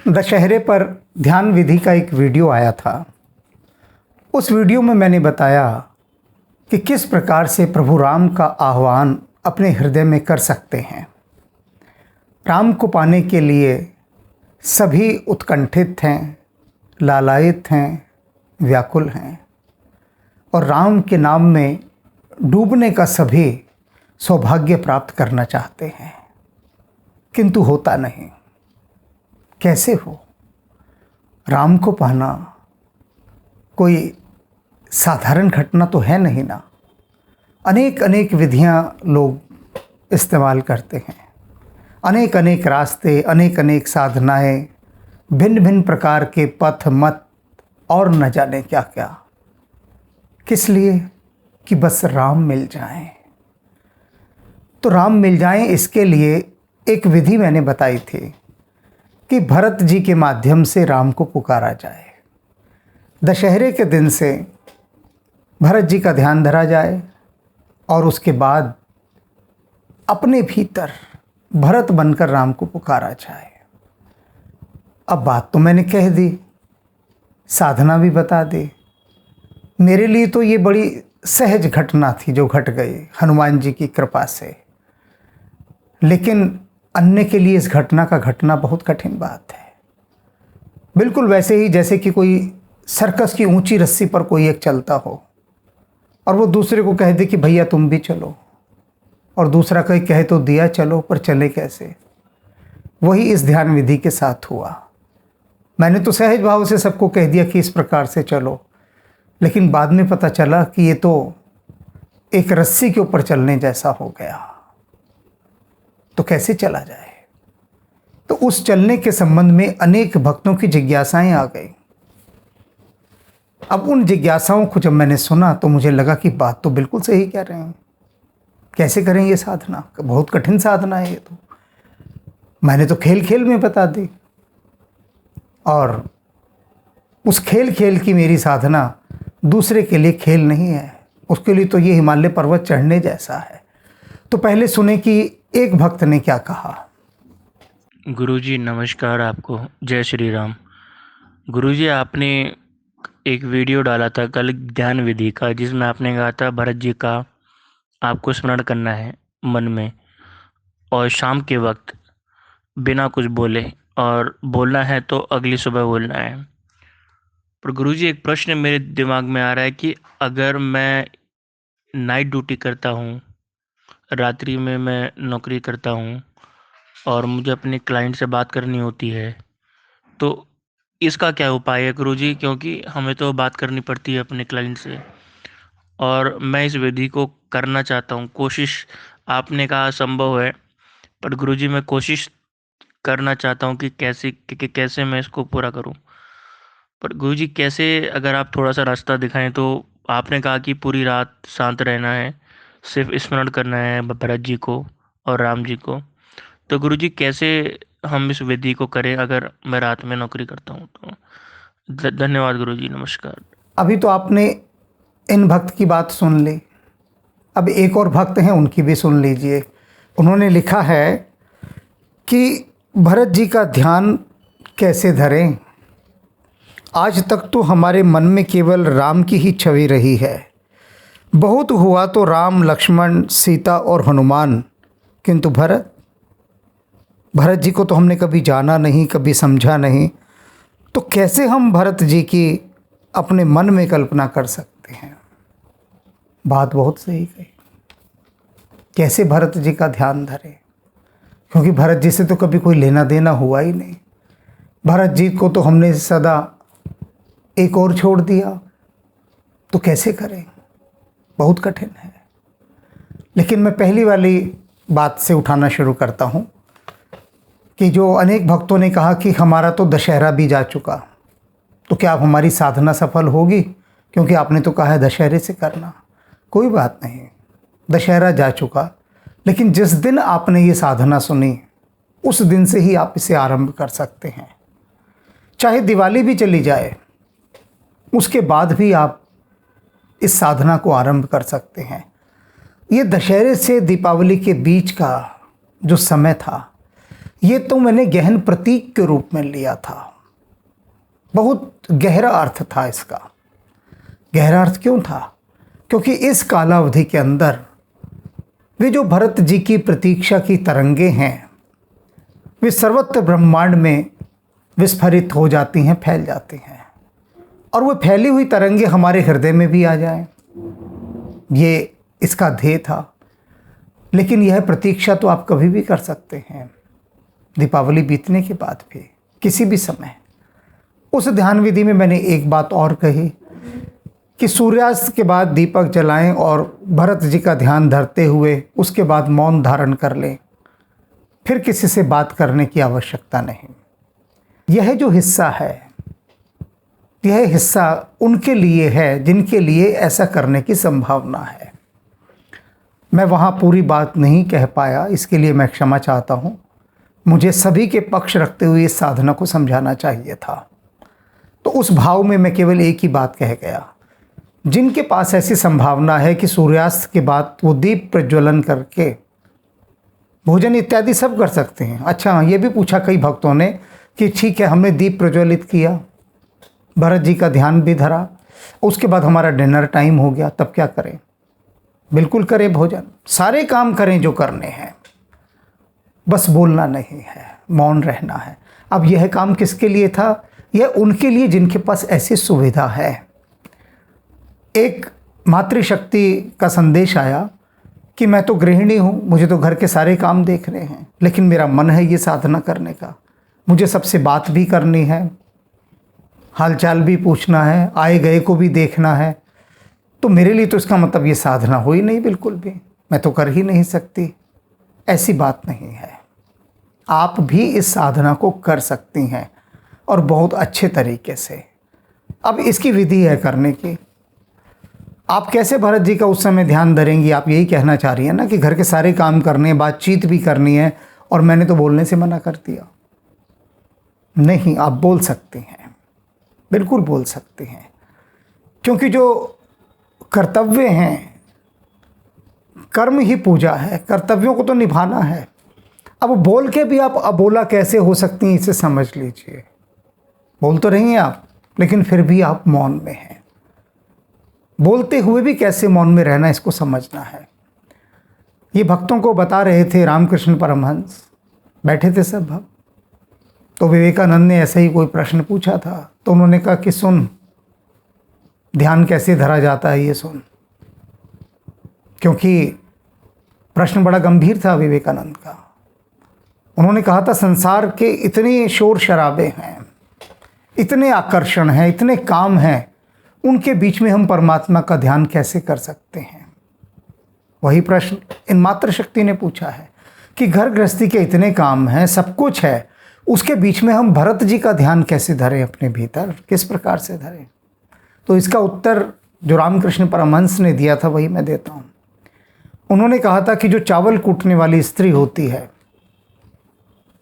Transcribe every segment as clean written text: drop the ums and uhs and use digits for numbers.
दशहरे पर ध्यान विधि का एक वीडियो आया था। उस वीडियो में मैंने बताया कि किस प्रकार से प्रभु राम का आह्वान अपने हृदय में कर सकते हैं। राम को पाने के लिए सभी उत्कंठित हैं, लालायित हैं, व्याकुल हैं और राम के नाम में डूबने का सभी सौभाग्य प्राप्त करना चाहते हैं, किंतु होता नहीं। कैसे हो? राम को पाना कोई साधारण घटना तो है नहीं ना। अनेक अनेक विधियां लोग इस्तेमाल करते हैं, अनेक अनेक रास्ते, अनेक अनेक साधनाएं, भिन्न भिन्न प्रकार के पथ मत और न जाने क्या क्या। किस लिए? कि बस राम मिल जाएं। तो राम मिल जाएं, इसके लिए एक विधि मैंने बताई थी कि भरत जी के माध्यम से राम को पुकारा जाए। दशहरे के दिन से भरत जी का ध्यान धरा जाए और उसके बाद अपने भीतर भरत बनकर राम को पुकारा जाए। अब बात तो मैंने कह दी, साधना भी बता दी। मेरे लिए तो ये बड़ी सहज घटना थी जो घट गई हनुमान जी की कृपा से, लेकिन अन्य के लिए इस घटना का घटना बहुत कठिन बात है। बिल्कुल वैसे ही जैसे कि कोई सर्कस की ऊंची रस्सी पर कोई एक चलता हो और वो दूसरे को कह दे कि भैया तुम भी चलो, और दूसरा कोई कहे तो दिया चलो, पर चले कैसे। वही इस ध्यान विधि के साथ हुआ। मैंने तो सहज भाव से सबको कह दिया कि इस प्रकार से चलो, लेकिन बाद में पता चला कि ये तो एक रस्सी के ऊपर चलने जैसा हो गया। तो कैसे चला जाए? तो उस चलने के संबंध में अनेक भक्तों की जिज्ञासाएं आ गई। अब उन जिज्ञासाओं को जब मैंने सुना तो मुझे लगा कि बात तो बिल्कुल सही कह रहे हैं। कैसे करें ये साधना? बहुत कठिन साधना है ये तो। मैंने तो खेल खेल में बता दी, और उस खेल खेल की मेरी साधना दूसरे के लिए खेल नहीं है, उसके लिए तो ये हिमालय पर्वत चढ़ने जैसा है। तो पहले सुने कि एक भक्त ने क्या कहा। गुरुजी नमस्कार, आपको जय श्री राम। गुरुजी, आपने एक वीडियो डाला था कल ध्यान विधि का, जिसमें आपने कहा था भरत जी का आपको स्मरण करना है मन में, और शाम के वक्त बिना कुछ बोले, और बोलना है तो अगली सुबह बोलना है। पर गुरुजी, एक प्रश्न मेरे दिमाग में आ रहा है कि अगर मैं नाइट ड्यूटी करता हूँ, रात्रि में मैं नौकरी करता हूँ और मुझे अपने क्लाइंट से बात करनी होती है, तो इसका क्या उपाय है गुरुजी? क्योंकि हमें तो बात करनी पड़ती है अपने क्लाइंट से, और मैं इस विधि को करना चाहता हूँ। कोशिश आपने कहा संभव है, पर गुरुजी मैं कोशिश करना चाहता हूँ कि कैसे मैं इसको पूरा करूँ। पर गुरुजी कैसे, अगर आप थोड़ा सा रास्ता दिखाएं तो। आपने कहा कि पूरी रात शांत रहना है, सिर्फ स्मरण करना है भरत जी को और राम जी को। तो गुरुजी कैसे हम इस विधि को करें अगर मैं रात में नौकरी करता हूँ तो? धन्यवाद गुरुजी, नमस्कार। अभी तो आपने इन भक्त की बात सुन ली, अब एक और भक्त हैं, उनकी भी सुन लीजिए। उन्होंने लिखा है कि भरत जी का ध्यान कैसे धरें। आज तक तो हमारे मन में केवल राम की ही छवि रही है। बहुत हुआ तो राम, लक्ष्मण, सीता और हनुमान, किंतु भरत जी को तो हमने कभी जाना नहीं, कभी समझा नहीं। तो कैसे हम भरत जी की अपने मन में कल्पना कर सकते हैं? बात बहुत सही कही। कैसे भरत जी का ध्यान धरे? क्योंकि भरत जी से तो कभी कोई लेना देना हुआ ही नहीं। भरत जी को तो हमने सदा एक और छोड़ दिया। तो कैसे करें? बहुत कठिन है। लेकिन मैं पहली वाली बात से उठाना शुरू करता हूँ कि जो अनेक भक्तों ने कहा कि हमारा तो दशहरा भी जा चुका, तो क्या अब हमारी साधना सफल होगी? क्योंकि आपने तो कहा है दशहरे से करना। कोई बात नहीं, दशहरा जा चुका, लेकिन जिस दिन आपने ये साधना सुनी उस दिन से ही आप इसे आरंभ कर सकते हैं। चाहे दिवाली भी चली जाए, उसके बाद भी आप इस साधना को आरंभ कर सकते हैं। ये दशहरे से दीपावली के बीच का जो समय था, ये तो मैंने गहन प्रतीक के रूप में लिया था। बहुत गहरा अर्थ था इसका। गहरा अर्थ क्यों था? क्योंकि इस कालावधि के अंदर वे जो भरत जी की प्रतीक्षा की तरंगे हैं, वे सर्वत्र ब्रह्मांड में विस्फारित हो जाती हैं, फैल जाती हैं, और वो फैली हुई तरंगे हमारे हृदय में भी आ जाएं, ये इसका ध्येय था। लेकिन यह प्रतीक्षा तो आप कभी भी कर सकते हैं, दीपावली बीतने के बाद भी, किसी भी समय। उस ध्यान विधि में मैंने एक बात और कही कि सूर्यास्त के बाद दीपक जलाएं और भरत जी का ध्यान धरते हुए उसके बाद मौन धारण कर लें, फिर किसी से बात करने की आवश्यकता नहीं। यह जो हिस्सा है, यह हिस्सा उनके लिए है जिनके लिए ऐसा करने की संभावना है। मैं वहाँ पूरी बात नहीं कह पाया, इसके लिए मैं क्षमा चाहता हूँ। मुझे सभी के पक्ष रखते हुए इस साधना को समझाना चाहिए था। तो उस भाव में मैं केवल एक ही बात कह गया, जिनके पास ऐसी संभावना है कि सूर्यास्त के बाद वो दीप प्रज्वलन करके भोजन इत्यादि सब कर सकते हैं। अच्छा, ये भी पूछा कई भक्तों ने कि ठीक है, हमने दीप प्रज्वलित किया, भरत जी का ध्यान भी धरा, उसके बाद हमारा डिनर टाइम हो गया, तब क्या करें? बिल्कुल करें भोजन, सारे काम करें जो करने हैं, बस बोलना नहीं है, मौन रहना है। अब यह काम किसके लिए था? यह उनके लिए जिनके पास ऐसी सुविधा है। एक मातृशक्ति का संदेश आया कि मैं तो गृहिणी हूँ, मुझे तो घर के सारे काम देखने हैं, लेकिन मेरा मन है ये साधना करने का, मुझे सबसे बात भी करनी है, हालचाल भी पूछना है, आए गए को भी देखना है। तो मेरे लिए तो इसका मतलब ये साधना हो ही नहीं, बिल्कुल भी, मैं तो कर ही नहीं सकती। ऐसी बात नहीं है, आप भी इस साधना को कर सकती हैं और बहुत अच्छे तरीके से। अब इसकी विधि है करने की। आप कैसे भरत जी का उस समय ध्यान धरेंगी? आप यही कहना चाह रही हैं ना कि घर के सारे काम करने, बातचीत भी करनी है, और मैंने तो बोलने से मना कर दिया। नहीं, आप बोल सकती हैं, बिल्कुल बोल सकती हैं, क्योंकि जो कर्तव्य हैं, कर्म ही पूजा है, कर्तव्यों को तो निभाना है। अब बोल के भी आप अबोला कैसे हो सकती हैं, इसे समझ लीजिए। बोल तो रही हैं आप, लेकिन फिर भी आप मौन में हैं। बोलते हुए भी कैसे मौन में रहना, इसको समझना है। ये भक्तों को बता रहे थे रामकृष्ण परमहंस, बैठे थे सब भक्त। तो विवेकानंद ने ऐसे ही कोई प्रश्न पूछा था, तो उन्होंने कहा कि सुन, ध्यान कैसे धरा जाता है ये सुन। क्योंकि प्रश्न बड़ा गंभीर था विवेकानंद का। उन्होंने कहा था संसार के इतने शोर शराबे हैं, इतने आकर्षण हैं, इतने काम हैं, उनके बीच में हम परमात्मा का ध्यान कैसे कर सकते हैं? वही प्रश्न इन मातृशक्ति ने पूछा है कि घर गृहस्थी के इतने काम हैं, सब कुछ है, उसके बीच में हम भरत जी का ध्यान कैसे धरें अपने भीतर, किस प्रकार से धरें? तो इसका उत्तर जो रामकृष्ण परमहंस ने दिया था वही मैं देता हूँ। उन्होंने कहा था कि जो चावल कूटने वाली स्त्री होती है,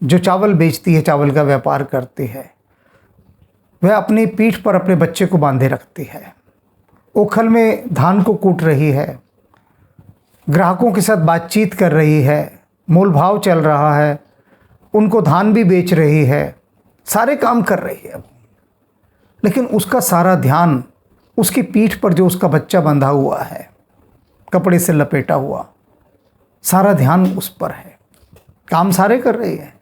जो चावल बेचती है, चावल का व्यापार करती है, वह अपनी पीठ पर अपने बच्चे को बांधे रखती है, ओखल में धान को कूट रही है, ग्राहकों के साथ बातचीत कर रही है, मोल भाव चल रहा है, उनको धान भी बेच रही है, सारे काम कर रही है, लेकिन उसका सारा ध्यान उसकी पीठ पर जो उसका बच्चा बंधा हुआ है, कपड़े से लपेटा हुआ, सारा ध्यान उस पर है। काम सारे कर रही है,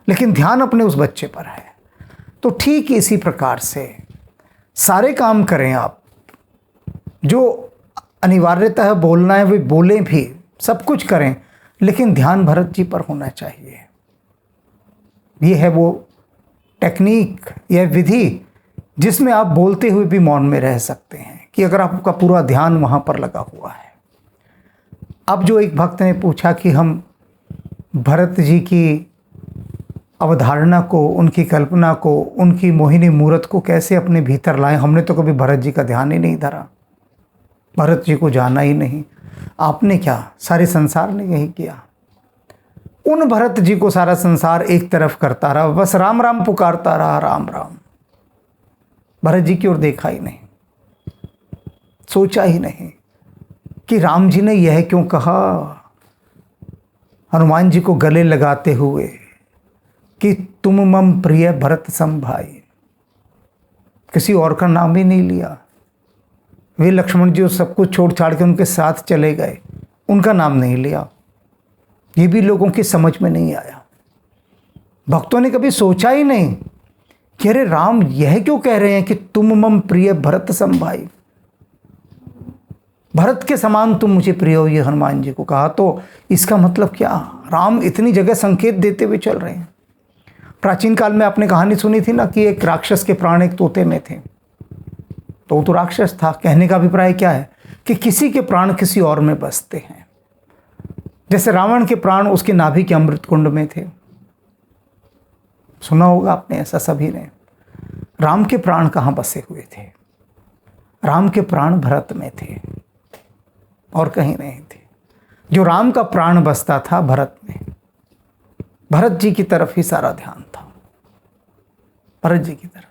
लेकिन ध्यान अपने उस बच्चे पर है। तो ठीक इसी प्रकार से सारे काम करें आप, जो अनिवार्यता है बोलना है वे बोलें भी, सब कुछ करें, लेकिन ध्यान भरत जी पर होना चाहिए। ये है वो टेक्निक, यह विधि जिसमें आप बोलते हुए भी मौन में रह सकते हैं, कि अगर आपका पूरा ध्यान वहाँ पर लगा हुआ है। अब जो एक भक्त ने पूछा कि हम भरत जी की अवधारणा को, उनकी कल्पना को, उनकी मोहिनी मूर्त को कैसे अपने भीतर लाएं, हमने तो कभी भरत जी का ध्यान ही नहीं धरा, भरत जी को जाना ही नहीं। आपने क्या, सारे संसार ने यही किया। उन भरत जी को सारा संसार एक तरफ करता रहा, बस राम राम पुकारता रहा, राम राम। भरत जी की ओर देखा ही नहीं, सोचा ही नहीं कि राम जी ने यह क्यों कहा। हनुमान जी को गले लगाते हुए कि तुम मम प्रिय भरत सम भाई। किसी और का नाम ही नहीं लिया। वे लक्ष्मण जी सब कुछ छोड़ छाड़ के उनके साथ चले गए, उनका नाम नहीं लिया। ये भी लोगों की समझ में नहीं आया। भक्तों ने कभी सोचा ही नहीं कि अरे राम यह क्यों कह रहे हैं कि तुम मम प्रिय भरत सम भाई, भरत के समान तुम मुझे प्रिय हो, ये हनुमान जी को कहा। तो इसका मतलब क्या? राम इतनी जगह संकेत देते हुए चल रहे हैं। प्राचीन काल में आपने कहानी सुनी थी ना कि एक राक्षस के प्राण एक तोते में थे। तो वो तो राक्षस था। कहने का अभिप्राय क्या है कि किसी के प्राण किसी और में बसते हैं। जैसे रावण के प्राण उसके नाभि के अमृत कुंड में थे। सुना होगा आपने ऐसा सभी ने। राम के प्राण कहाँ बसे हुए थे? राम के प्राण भरत में थे और कहीं नहीं थे। जो राम का प्राण बसता था भरत में, भरत जी की तरफ ही सारा ध्यान था, भरत जी की तरफ।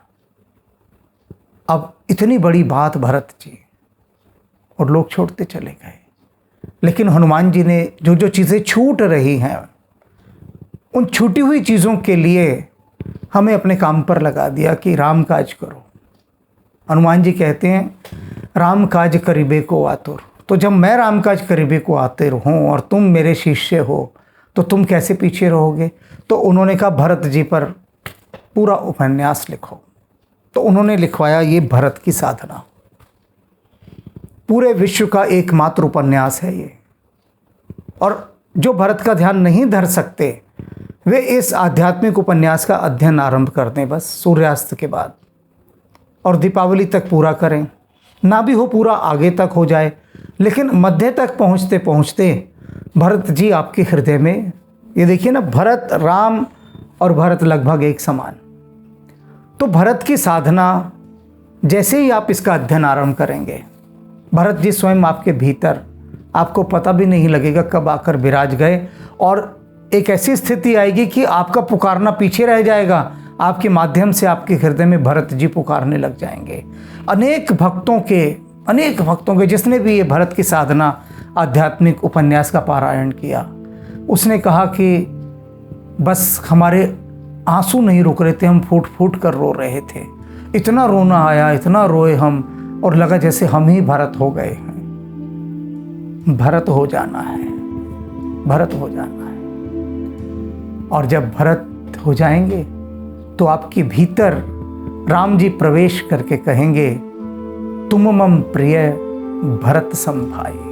अब इतनी बड़ी बात भरत जी, और लोग छोड़ते चले गए। लेकिन हनुमान जी ने जो जो चीज़ें छूट रही हैं, उन छूटी हुई चीज़ों के लिए हमें अपने काम पर लगा दिया कि राम काज करो। हनुमान जी कहते हैं राम काज करीबे को आतुर। तो जब मैं राम काज करीबे को आते रहूं और तुम मेरे शिष्य हो, तो तुम कैसे पीछे रहोगे? तो उन्होंने कहा भरत जी पर पूरा उपन्यास लिखो। तो उन्होंने लिखवाया ये भरत की साधना। पूरे विश्व का एकमात्र उपन्यास है ये। और जो भरत का ध्यान नहीं धर सकते, वे इस आध्यात्मिक उपन्यास का अध्ययन आरंभ कर दें बस सूर्यास्त के बाद, और दीपावली तक पूरा करें। ना भी हो पूरा, आगे तक हो जाए, लेकिन मध्य तक पहुँचते पहुँचते भरत जी आपके हृदय में, ये देखिए ना, भरत राम और भरत लगभग एक समान। तो भरत की साधना जैसे ही आप इसका अध्ययन आरंभ करेंगे, भरत जी स्वयं आपके भीतर, आपको पता भी नहीं लगेगा कब आकर विराज गए। और एक ऐसी स्थिति आएगी कि आपका पुकारना पीछे रह जाएगा। आपके माध्यम से आपके हृदय में भरत जी पुकारने लग जाएंगे। अनेक भक्तों के जिसने भी ये भरत की साधना आध्यात्मिक उपन्यास का पारायण किया, उसने कहा कि बस हमारे आंसू नहीं रुक रहे थे, हम फूट फूट कर रो रहे थे। इतना रोना आया, इतना रोए हम, और लगा जैसे हम ही भरत हो गए हैं। भरत हो जाना है, भरत हो जाना है। और जब भरत हो जाएंगे तो आपके भीतर राम जी प्रवेश करके कहेंगे तुम मम प्रिय भरत सम भाई।